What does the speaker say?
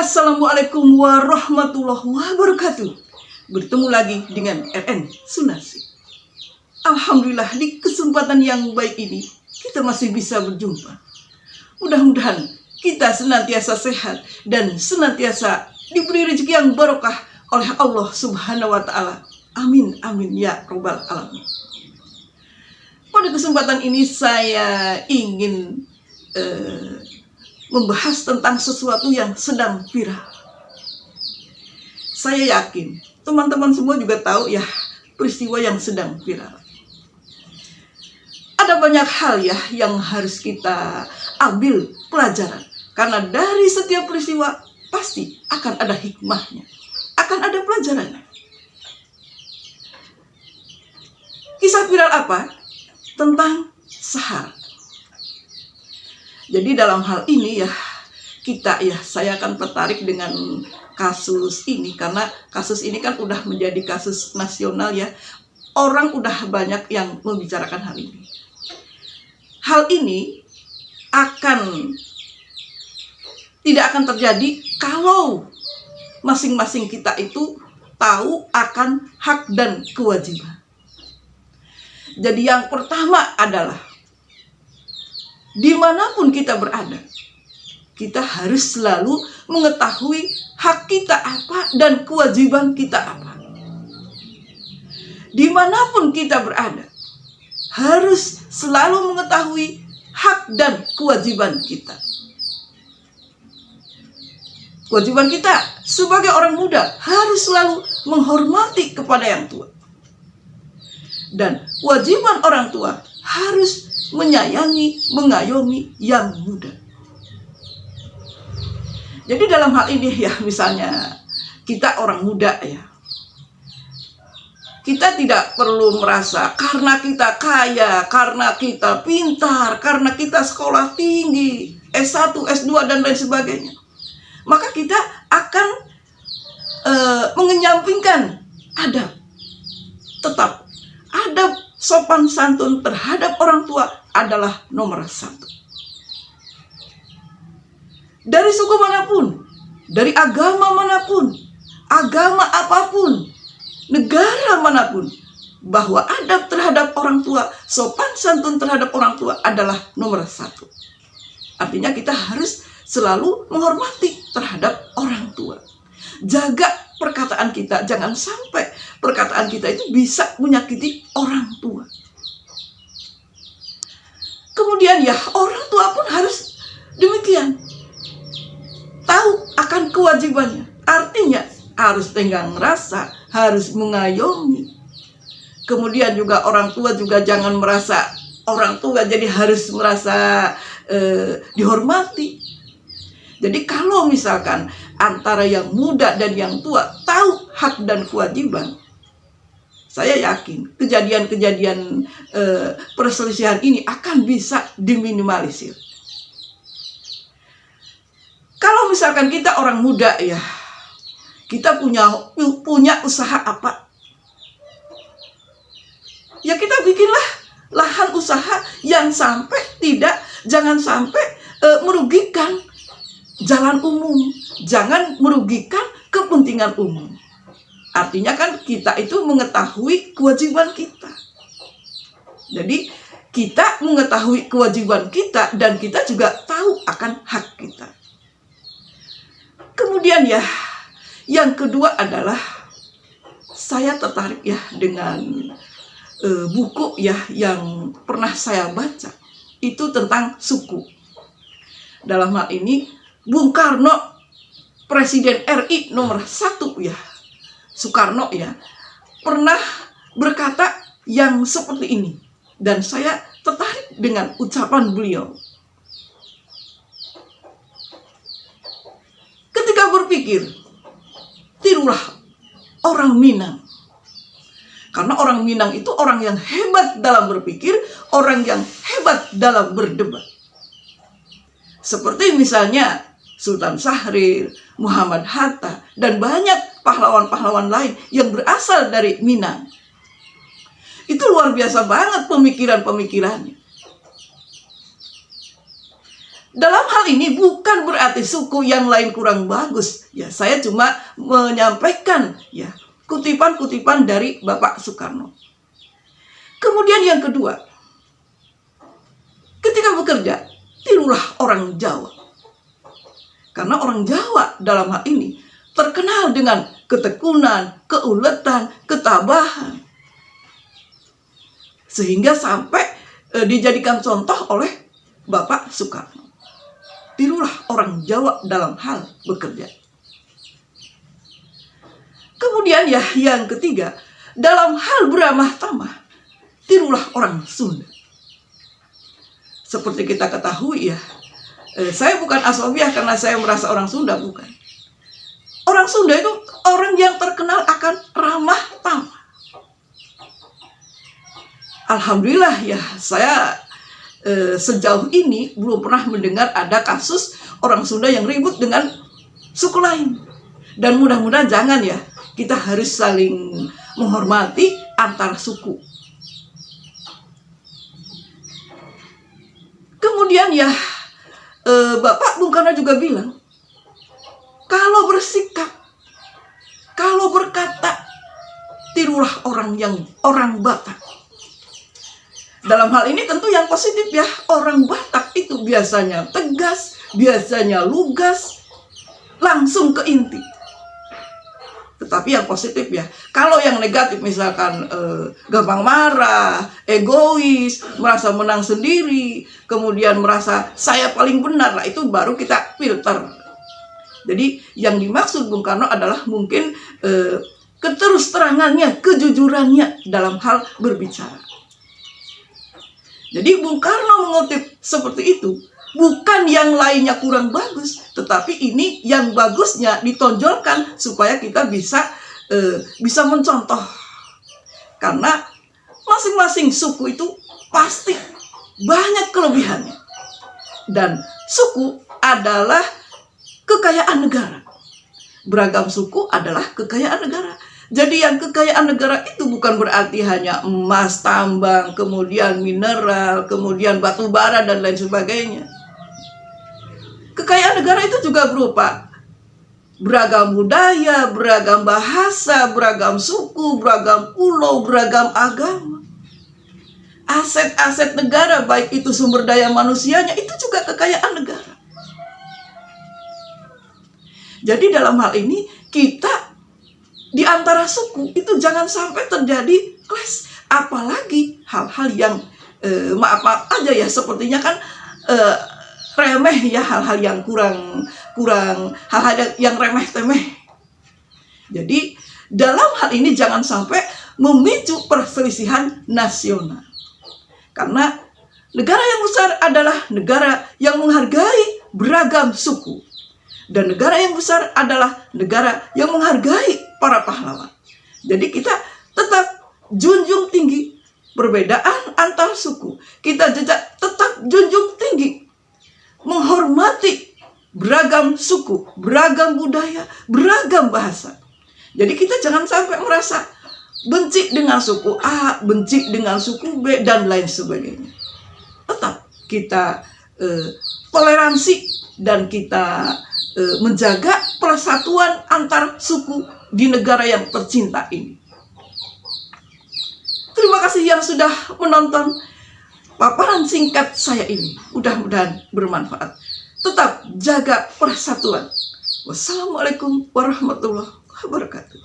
Assalamualaikum warahmatullahi wabarakatuh. Bertemu lagi dengan RN Sunarsi. Alhamdulillah, di kesempatan yang baik ini kita masih bisa berjumpa. Mudah-mudahan kita senantiasa sehat dan senantiasa diberi rezeki yang barokah oleh Allah Subhanahu wa Ta'ala. Amin, amin ya Rabbal Alamin. Pada kesempatan ini saya ingin membahas tentang sesuatu yang sedang viral. Saya yakin teman-teman semua juga tahu ya peristiwa yang sedang viral. Ada banyak hal ya yang harus kita ambil pelajaran. Karena dari setiap peristiwa pasti akan ada hikmahnya, akan ada pelajarannya. Kisah viral apa? Tentang sahar. Jadi dalam hal ini ya saya akan tertarik dengan kasus ini karena kasus ini kan udah menjadi kasus nasional ya. Orang udah banyak yang membicarakan hal ini. Hal ini tidak akan terjadi kalau masing-masing kita itu tahu akan hak dan kewajiban. Jadi yang pertama adalah dimanapun kita berada, kita harus selalu mengetahui hak kita apa dan kewajiban kita apa. Dimanapun kita berada, harus selalu mengetahui hak dan kewajiban kita. Kewajiban kita sebagai orang muda harus selalu menghormati kepada yang tua. Dan kewajiban orang tua harus menyayangi, mengayomi yang muda. Jadi dalam hal ini ya, misalnya kita orang muda ya, kita tidak perlu merasa karena kita kaya, karena kita pintar, karena kita sekolah tinggi, S1, S2 dan lain sebagainya, maka kita akan mengenyampingkan adab. Tetap adab sopan santun terhadap orang tua adalah nomor satu. Dari suku manapun, dari agama manapun, agama apapun, negara manapun, bahwa adab terhadap orang tua, sopan santun terhadap orang tua adalah nomor satu. Artinya kita harus selalu menghormati terhadap orang tua. Jaga perkataan kita, jangan sampai perkataan kita itu bisa menyakiti orang tua. Kemudian ya, orang tua pun harus demikian. Tahu akan kewajibannya. Artinya harus tenggang rasa, harus mengayomi. Kemudian juga orang tua juga jangan merasa orang tua jadi harus merasa dihormati. Jadi kalau misalkan antara yang muda dan yang tua tahu hak dan kewajiban, saya yakin kejadian-kejadian perselisihan ini akan bisa diminimalisir. Kalau misalkan kita orang muda ya, kita punya usaha apa? Ya kita bikinlah lahan usaha yang jangan sampai merugikan jalan umum, jangan merugikan kepentingan umum. Artinya kan kita itu mengetahui kewajiban kita. Jadi kita mengetahui kewajiban kita dan kita juga tahu akan hak kita. Kemudian ya, yang kedua adalah saya tertarik ya dengan buku ya yang pernah saya baca. Itu tentang suku. Dalam hal ini Bung Karno, Presiden RI nomor 1 ya, Soekarno ya, pernah berkata yang seperti ini. Dan saya tertarik dengan ucapan beliau. Ketika berpikir, tirulah orang Minang. Karena orang Minang itu orang yang hebat dalam berpikir, orang yang hebat dalam berdebat. Seperti misalnya Sultan Syahrir, Muhammad Hatta, dan banyak pahlawan-pahlawan lain yang berasal dari Minang. Itu luar biasa banget pemikiran-pemikirannya. dalam hal ini bukan berarti suku yang lain kurang bagus. Ya, saya cuma menyampaikan ya kutipan-kutipan dari Bapak Soekarno. Kemudian yang kedua, ketika bekerja, tirulah orang Jawa. Karena orang Jawa dalam hal ini terkenal dengan ketekunan, keuletan, ketabahan. Sehingga sampai dijadikan contoh oleh Bapak Soekarno. Tirulah orang Jawa dalam hal bekerja. Kemudian ya yang ketiga, dalam hal beramah tamah, tirulah orang Sunda. Seperti kita ketahui ya, saya bukan asobiah karena saya merasa orang Sunda, bukan. Orang Sunda itu orang yang terkenal akan ramah tamah. Alhamdulillah ya, saya sejauh ini belum pernah mendengar ada kasus orang Sunda yang ribut dengan suku lain. Dan mudah-mudahan jangan ya, kita harus saling menghormati antar suku. Kemudian ya, Bapak Bung Karno juga bilang, kalau bersikap, kalau berkata, tirulah orang Batak. Dalam hal ini tentu yang positif ya, orang Batak itu biasanya tegas, biasanya lugas, langsung ke inti. Tetapi yang positif ya, kalau yang negatif misalkan gampang marah, egois, merasa menang sendiri, kemudian merasa saya paling benar, lah itu baru kita filter. Jadi yang dimaksud Bung Karno adalah mungkin keterus terangannya, kejujurannya dalam hal berbicara. Jadi Bung Karno mengutip seperti itu, bukan yang lainnya kurang bagus, tetapi ini yang bagusnya ditonjolkan supaya kita bisa mencontoh. Karena masing-masing suku itu pasti banyak kelebihannya. Dan suku adalah kekayaan negara. Beragam suku adalah kekayaan negara. Jadi yang kekayaan negara itu bukan berarti hanya emas, tambang, kemudian mineral, kemudian batu bara dan lain sebagainya. Kekayaan negara itu juga berupa beragam budaya, beragam bahasa, beragam suku, beragam pulau, beragam agama. Aset-aset negara, baik itu sumber daya manusianya, itu juga kekayaan negara. Jadi dalam hal ini kita di antara suku itu jangan sampai terjadi clash, apalagi hal-hal yang maaf aja ya, sepertinya kan remeh ya, hal-hal yang kurang hal-hal yang remeh-temeh. Jadi dalam hal ini jangan sampai memicu perselisihan nasional. Karena negara yang besar adalah negara yang menghargai beragam suku. Dan negara yang besar adalah negara yang menghargai para pahlawan. Jadi kita tetap junjung tinggi perbedaan antar suku. Kita tetap junjung tinggi menghormati beragam suku, beragam budaya, beragam bahasa. Jadi kita jangan sampai merasa benci dengan suku A, benci dengan suku B, dan lain sebagainya. Tetap kita toleransi dan kita menjaga persatuan antar suku di negara yang tercinta ini. Terima kasih yang sudah menonton paparan singkat saya ini. Mudah-mudahan bermanfaat. Tetap jaga persatuan. Wassalamualaikum warahmatullahi wabarakatuh.